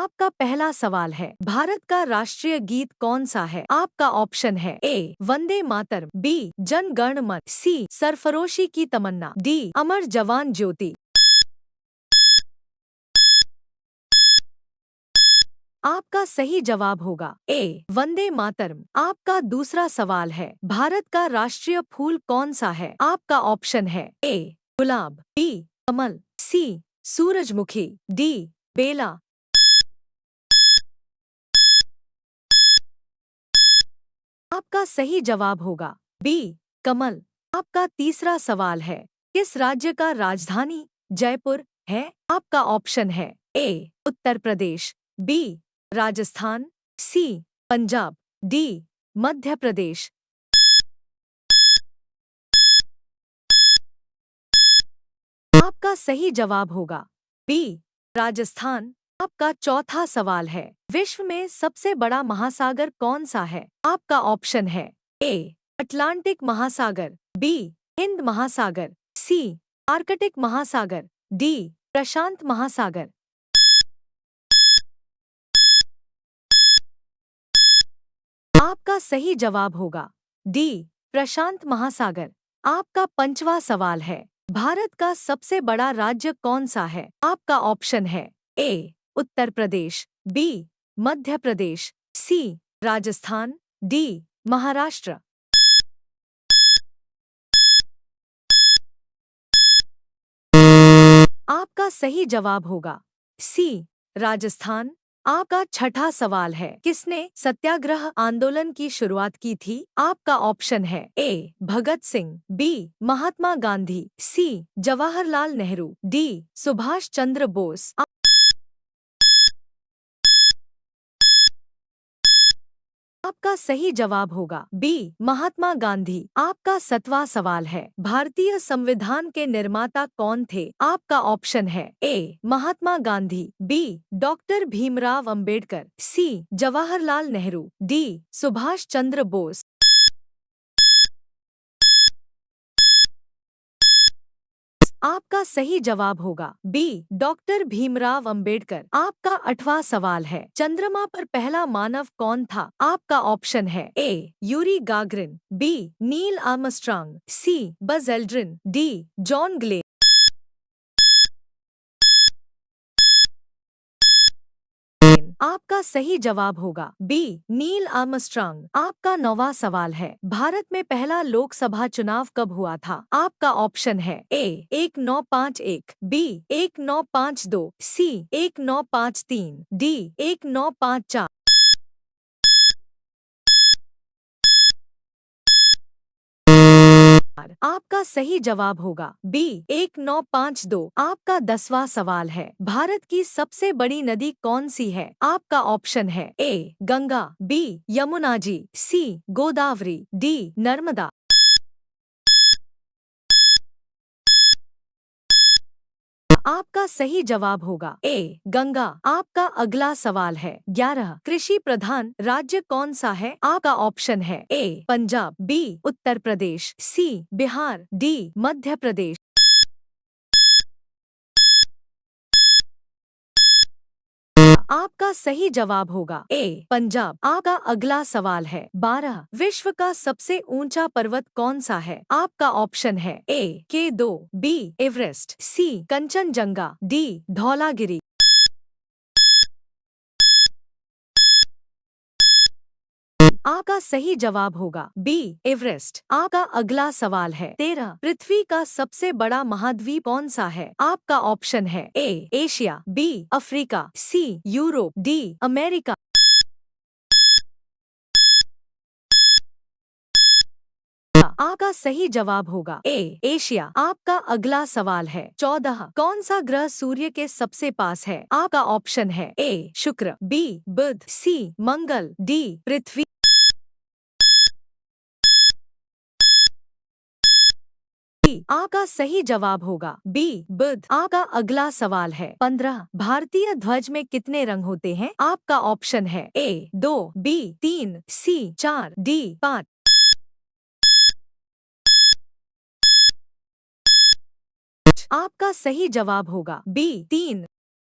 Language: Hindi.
आपका पहला सवाल है, भारत का राष्ट्रीय गीत कौन सा है? आपका ऑप्शन है ए वंदे मातरम, बी जन गण मन, सी सरफरोशी की तमन्ना, डी अमर जवान ज्योति। आपका सही जवाब होगा ए वंदे मातरम। आपका दूसरा सवाल है, भारत का राष्ट्रीय फूल कौन सा है? आपका ऑप्शन है ए गुलाब, बी कमल, सी सूरजमुखी, डी बेला। आपका सही जवाब होगा बी कमल। आपका तीसरा सवाल है, किस राज्य का राजधानी जयपुर है? आपका ऑप्शन है ए उत्तर प्रदेश, बी राजस्थान, सी पंजाब, डी मध्य प्रदेश। आपका सही जवाब होगा बी राजस्थान। आपका चौथा सवाल है, विश्व में सबसे बड़ा महासागर कौन सा है? आपका ऑप्शन है ए अटलांटिक महासागर, बी हिंद महासागर, सी आर्कटिक महासागर, डी प्रशांत महासागर। आपका सही जवाब होगा डी प्रशांत महासागर। आपका पांचवा सवाल है, भारत का सबसे बड़ा राज्य कौन सा है? आपका ऑप्शन है ए उत्तर प्रदेश, बी मध्य प्रदेश, सी राजस्थान, डी महाराष्ट्र। आपका सही जवाब होगा सी राजस्थान। आपका छठा सवाल है, किसने सत्याग्रह आंदोलन की शुरुआत की थी? आपका ऑप्शन है ए भगत सिंह, बी महात्मा गांधी, सी जवाहरलाल नेहरू, डी सुभाष चंद्र बोस। आपका सही जवाब होगा बी महात्मा गांधी। आपका 7वां सवाल है, भारतीय संविधान के निर्माता कौन थे? आपका ऑप्शन है ए महात्मा गांधी, बी डॉक्टर भीमराव अंबेडकर, सी जवाहरलाल नेहरू, डी सुभाष चंद्र बोस। आपका सही जवाब होगा बी डॉक्टर भीमराव अंबेडकर। आपका 8वां सवाल है, चंद्रमा पर पहला मानव कौन था? आपका ऑप्शन है A Yuri Gagarin, B Neil Armstrong, C Buzz Aldrin, D John ग्ले। आपका सही जवाब होगा बी नील आर्मस्ट्रांग। आपका 9वां सवाल है, भारत में पहला लोकसभा चुनाव कब हुआ था? आपका ऑप्शन है ए 1951, बी 1952, सी 1953, डी 1954। आपका सही जवाब होगा बी 1952। आपका 10वां सवाल है, भारत की सबसे बड़ी नदी कौन सी है? आपका ऑप्शन है ए गंगा, बी यमुना जी, सी गोदावरी, डी नर्मदा। आपका सही जवाब होगा ए गंगा। आपका अगला सवाल है, 11 कृषि प्रधान राज्य कौन सा है? आपका ऑप्शन है ए पंजाब, बी उत्तर प्रदेश, सी बिहार, डी मध्य प्रदेश। आपका सही जवाब होगा ए पंजाब। आपका अगला सवाल है, 12 विश्व का सबसे ऊंचा पर्वत कौन सा है? आपका ऑप्शन है ए K2, बी एवरेस्ट, सी कंचनजंगा, डी धौलागिरी। आपका सही जवाब होगा बी एवरेस्ट। आपका अगला सवाल है, 13 पृथ्वी का सबसे बड़ा महाद्वीप कौन सा है? आपका ऑप्शन है A Asia, B Africa, C Europe, D America. आपका सही जवाब होगा ए एशिया। आपका अगला सवाल है, 14 कौन सा ग्रह सूर्य के सबसे पास है? आपका ऑप्शन है ए शुक्र, बी बुध, सी मंगल, डी पृथ्वी। आपका सही जवाब होगा बी बुध। आपका अगला सवाल है, 15 भारतीय ध्वज में कितने रंग होते हैं? आपका ऑप्शन है ए 2, बी 3, सी 4, डी 5। आपका सही जवाब होगा बी 3।